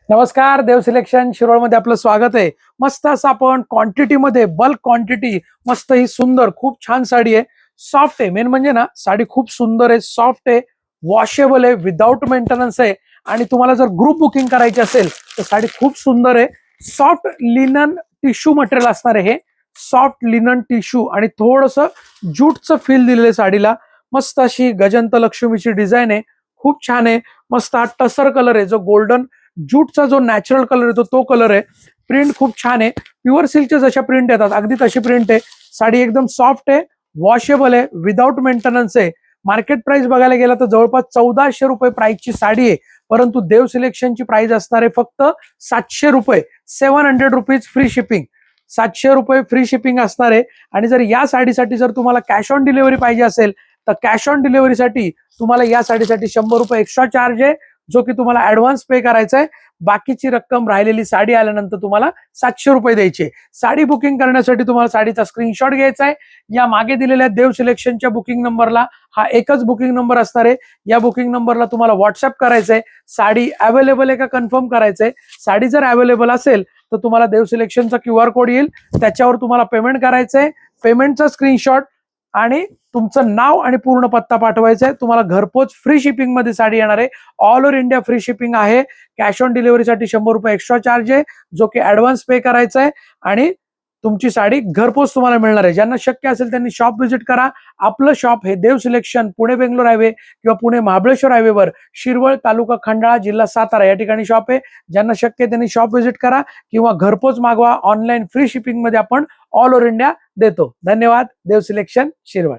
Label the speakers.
Speaker 1: नमस्कार, देव सिलेक्शन शिरोळ मध्ये आपलं स्वागत आहे। मस्त असं आपण क्वांटिटी मध्ये बल्क क्वांटिटी मस्त ही सुंदर खूप छान साडी आहे। सॉफ्ट आहे, मेन म्हणजे ना साडी खूप सुंदर आहे, सॉफ्ट आहे, वॉशेबल आहे, विदाउट मेंटेनन्स आहे। आणि तुम्हाला जर ग्रुप बुकिंग करायची असेल तर साडी खूप सुंदर आहे। सॉफ्ट लिनन टिश्यू मटेरियल असणार आहे हे, सॉफ्ट लिनन टिश्यू आणि थोडस ज्यूटचं फील दिलेलं साडीला। मस्त अशी गजंत लक्ष्मीची डिझाईन आहे, खूप छान आहे। मस्त हा टसर कलर आहे, जो गोल्डन ज्यूटचा जो नॅचरल कलर येतो तो कलर आहे। प्रिंट खूप छान आहे, प्युअर सिल्कच्या जशा प्रिंट येतात अगदी तशी प्रिंट आहे। साडी एकदम सॉफ्ट आहे, वॉशेबल आहे, विदाउट मेंटेनन्स आहे। मार्केट प्राइस बघायला गेला तर जवळपास 1400 रुपये प्राइसची साडी आहे, परंतु देव सिलेक्शनची प्राइस असणार आहे फक्त 700 रुपये, 700 रुपीज फ्री शिपिंग। 700 रुपये फ्री शिपिंग असणार आहे। आणि जर या साडीसाठी जर तुम्हाला कॅश ऑन डिलिव्हरी पाहिजे असेल तर कॅश ऑन डिलिव्हरीसाठी तुम्हाला या साडीसाठी 100 रुपये एक्स्ट्रा चार्ज आहे, जो की तुम्हाला ऍडव्हान्स पे करायचा आहे। बाकीची रक्कम राहिलेली साडी आल्यानंतर तुम्हाला 700 रुपये द्यायचे। साडी बुकिंग करण्यासाठी तुम्हाला साडीचा स्क्रीनशॉट घ्यायचा आहे। या मागे दिलेल्या देव सिलेक्शनच्या बुकिंग नंबरला हा एकच बुकिंग नंबर असणार आहे। या बुकिंग नंबरला तुम्हाला व्हॉट्सअप करायचं आहे, साडी अवेलेबल आहे का कन्फर्म करायचं आहे। साडी जर अवेलेबल असेल तर तुम्हाला देव सिलेक्शनचा QR कोड येईल, त्याच्यावर तुम्हाला पेमेंट करायचं आहे। पेमेंटचा स्क्रीनशॉट आणि तुमचं नाव आणि पूर्ण पत्ता पाठवायचा आहे। तुम्हाला घरपोच फ्री शिपिंग मध्ये साडी येणार आहे। All over India free shipping आहे। कॅश ऑन डिलिव्हरीसाठी 100 रुपये एक्स्ट्रा चार्ज आहे, जो की ऍडव्हान्स पे करायचा आहे आणि तुमची साडी घरपोच तुम्हाला मिळणार आहे। ज्यांना शक्य असेल त्यांनी शॉप व्हिजिट करा। आपलं शॉप हे देव सिलेक्शन पुणे बेंगलोर हायवे किंवा पुणे महाबळेश्वर हायवेवर शिरवळ तालुका खंडाळा जिल्हा सातारा या ठिकाणी शॉप आहे। ज्यांना शक्य आहे त्यांनी शॉप व्हिजिट करा किंवा घरपोच मागवा। ऑनलाईन फ्री शिपिंग मध्ये आपण ऑल ओव्हर इंडिया देतो। धन्यवाद। देव सिलेक्शन शिरवळ।